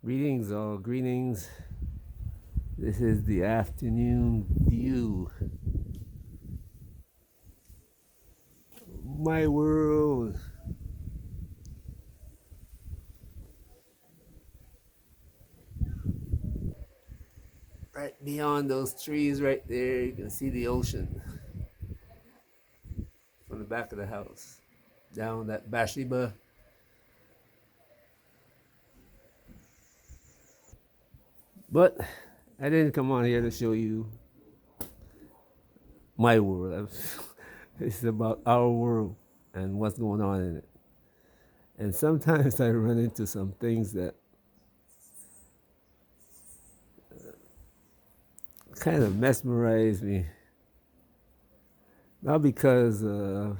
Greetings, all greetings. This is the afternoon view. My world. Right beyond those trees right there, you can see the ocean from the back of the house. Down that Bathsheba. But I didn't come on here to show you my world. It's about our world and what's going on in it. And sometimes I run into some things that kind of mesmerize me. Not because, well,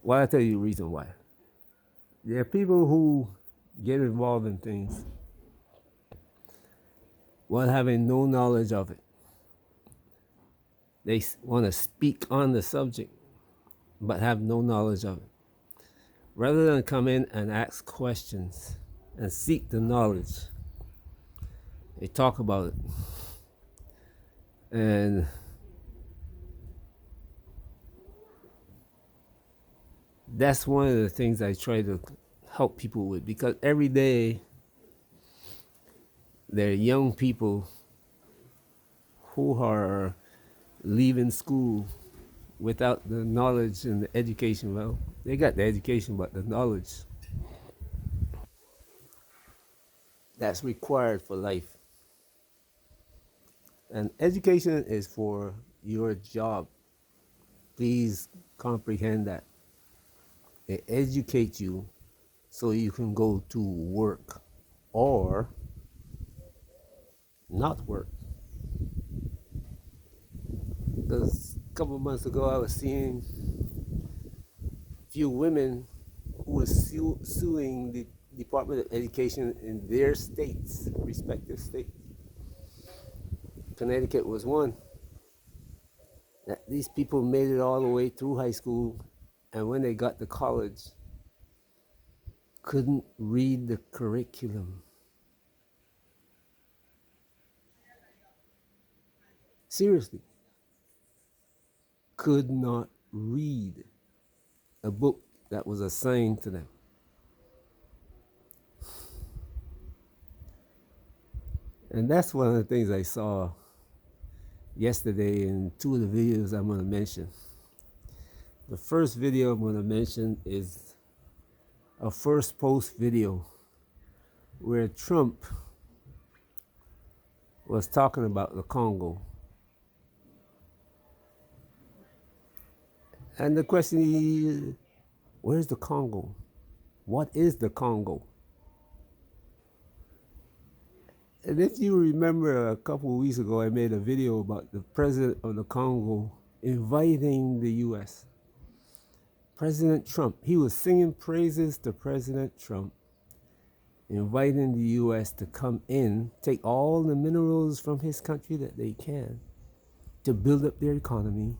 I'll tell you the reason why. There are people who get involved in things while having no knowledge of it. They want to speak on the subject, but have no knowledge of it. Rather than come in and ask questions and seek the knowledge, they talk about it. And that's one of the things I try to help people with, because every day there are young people who are leaving school without the knowledge and the education. Well, they got the education, but the knowledge that's required for life. And education is for your job. Please comprehend that. It educates you so you can go to work or not work. Because a couple of months ago, I was seeing a few women who were suing the Department of Education in their states, respective states. Connecticut was one. That these people made it all the way through high school, and when they got to college, couldn't read the curriculum. Seriously, could not read a book that was assigned to them. And that's one of the things I saw yesterday in two of the videos I'm going to mention. The first video I'm going to mention is a first post video where Trump was talking about the Congo. And the question is, where's the Congo? What is the Congo? And if you remember, a couple of weeks ago, I made a video about the president of the Congo inviting the US. President Trump, he was singing praises to President Trump, inviting the US to come in, take all the minerals from his country that they can to build up their economy,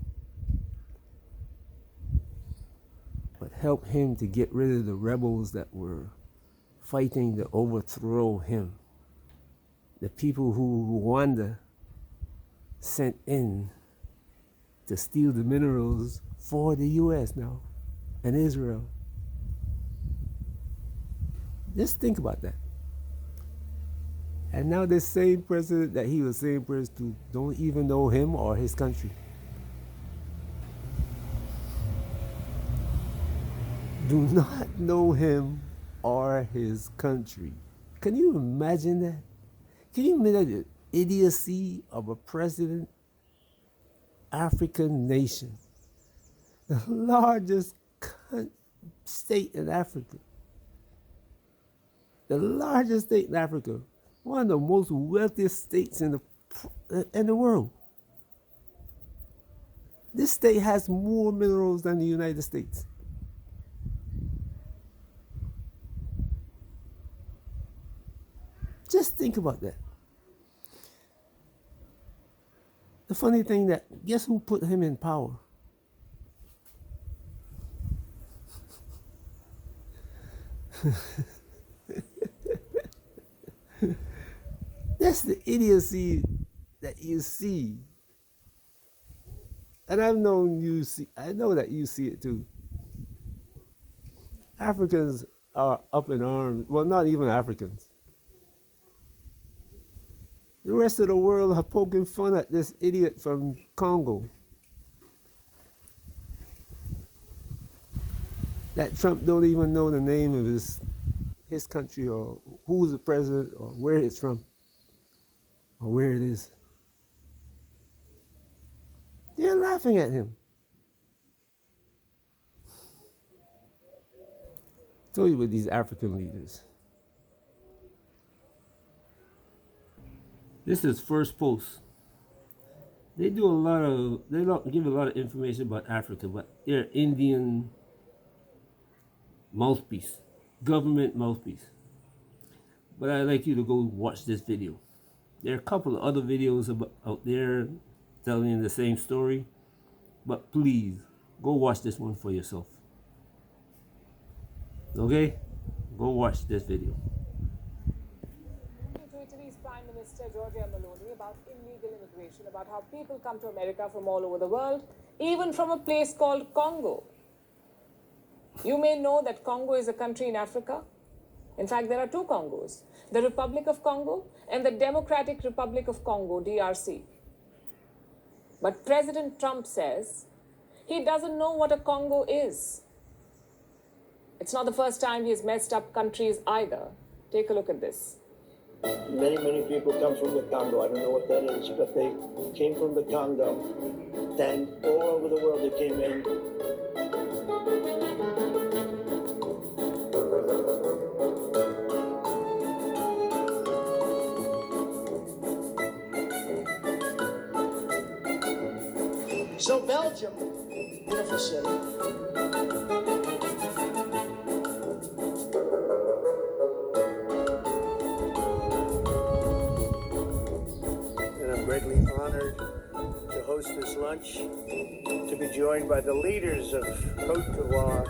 but help him to get rid of the rebels that were fighting to overthrow him. The people who Rwanda sent in to steal the minerals for the US now and Israel. Just think about that. And now this same president that he was saying prayers to don't even know him or his country. Do not know him or his country. Can you imagine that? Can you imagine the idiocy of a president, African nation, the largest state in Africa, the largest state in Africa, one of the most wealthiest states in the world. This state has more minerals than the United States. Just think about that. The funny thing that, guess who put him in power? That's the idiocy that you see. And I've known you see, I know that you see it too. Africans are up in arms. Well, not even Africans. The rest of the world are poking fun at this idiot from Congo. That Trump don't even know the name of his country or who's the president or where it's from or where it is. They're laughing at him. I told you with these African leaders. This is First Post. They don't give a lot of information about Africa, but they're Indian mouthpiece, government mouthpiece. But I'd like you to go watch this video. There are a couple of other videos out there telling the same story, but please go watch this one for yourself. Okay? Go watch this video. To Italy's Prime Minister Giorgia Meloni about illegal immigration, about how people come to America from all over the world, even from a place called Congo. You may know that Congo is a country in Africa. In fact, there are two Congos, the Republic of Congo and the Democratic Republic of Congo, DRC. But President Trump says he doesn't know what a Congo is. It's not the first time he's messed up countries either. Take a look at this. Many people come from the Congo. I don't know what that is, but they came from the Congo. And all over the world they came in. So Belgium, beautiful city. Greatly honored to host this lunch, to be joined by the leaders of Cote d'Ivoire,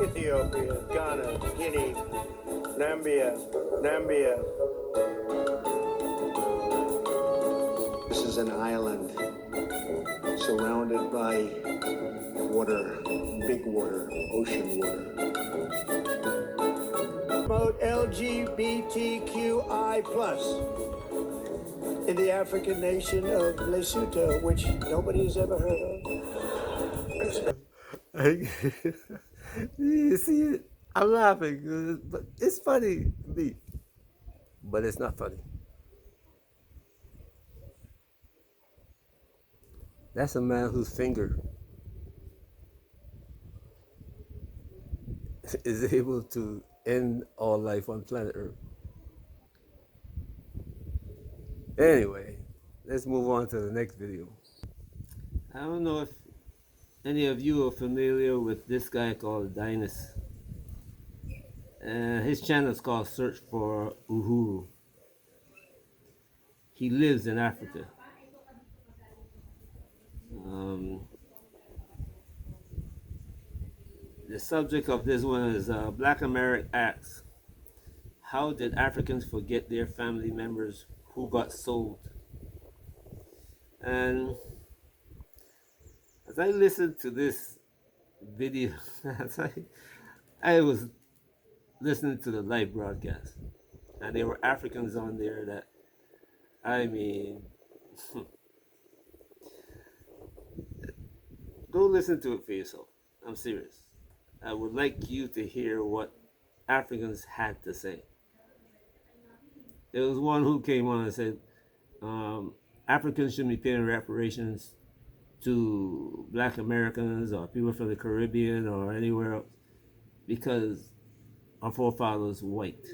Ethiopia, Ghana, Guinea, Nambia. This is an island surrounded by water, big water, ocean water. Promote LGBTQI+. In the African nation of Lesotho, which nobody has ever heard of. You see it? I'm laughing, but it's funny to me. But it's not funny. That's a man whose finger is able to end all life on planet Earth. Anyway, let's move on to the next video. I don't know if any of you are familiar with this guy called Dynas. His channel is called Search for Uhuru. He lives in Africa. The subject of this one is Black America asks, how did Africans forget their family members who got sold? And as I listened to this video, as I was listening to the live broadcast, and there were Africans on there that, I mean, go listen to it for yourself. I'm serious. I would like you to hear what Africans had to say. There was one who came on and said, Africans shouldn't be paying reparations to Black Americans or people from the Caribbean or anywhere else because our forefathers were white.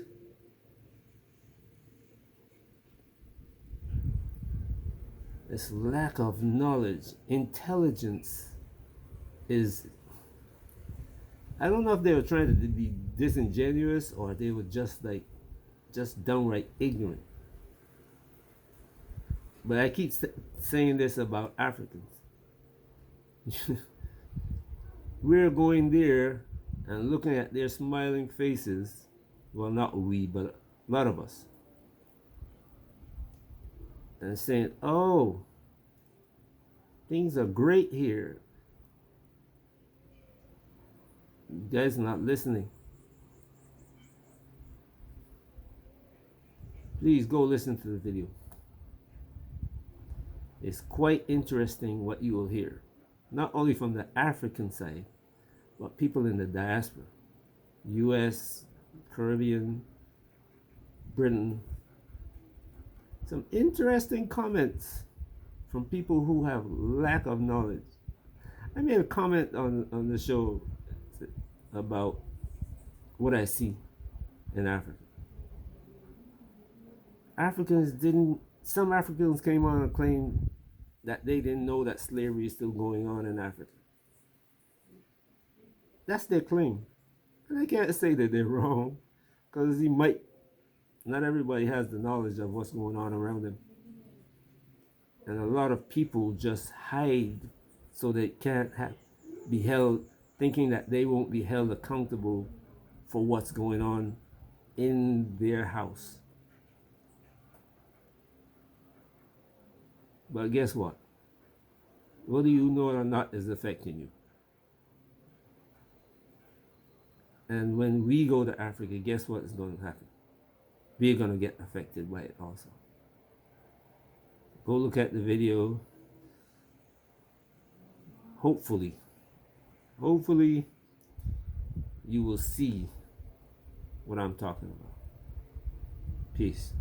This lack of knowledge, intelligence is, I don't know if they were trying to be disingenuous or they were just downright ignorant. But I keep saying this about Africans. We're going there and looking at their smiling faces. Well, not we, but a lot of us. and saying, oh, things are great here. You guys are not listening. Please go listen to the video. It's quite interesting what you will hear, not only from the African side, but people in the diaspora, US, Caribbean, Britain. Some interesting comments from people who have lack of knowledge. I made a comment on the show about what I see in Africa. Some Africans came on and claimed that they didn't know that slavery is still going on in Africa. That's their claim. And I can't say that they're wrong, because not everybody has the knowledge of what's going on around them. And a lot of people just hide so they can't be held, thinking that they won't be held accountable for what's going on in their house. But guess what? Whether you know it or not is affecting you. And when we go to Africa, guess what is going to happen? We're going to get affected by it also. Go look at the video. Hopefully, you will see what I'm talking about. Peace.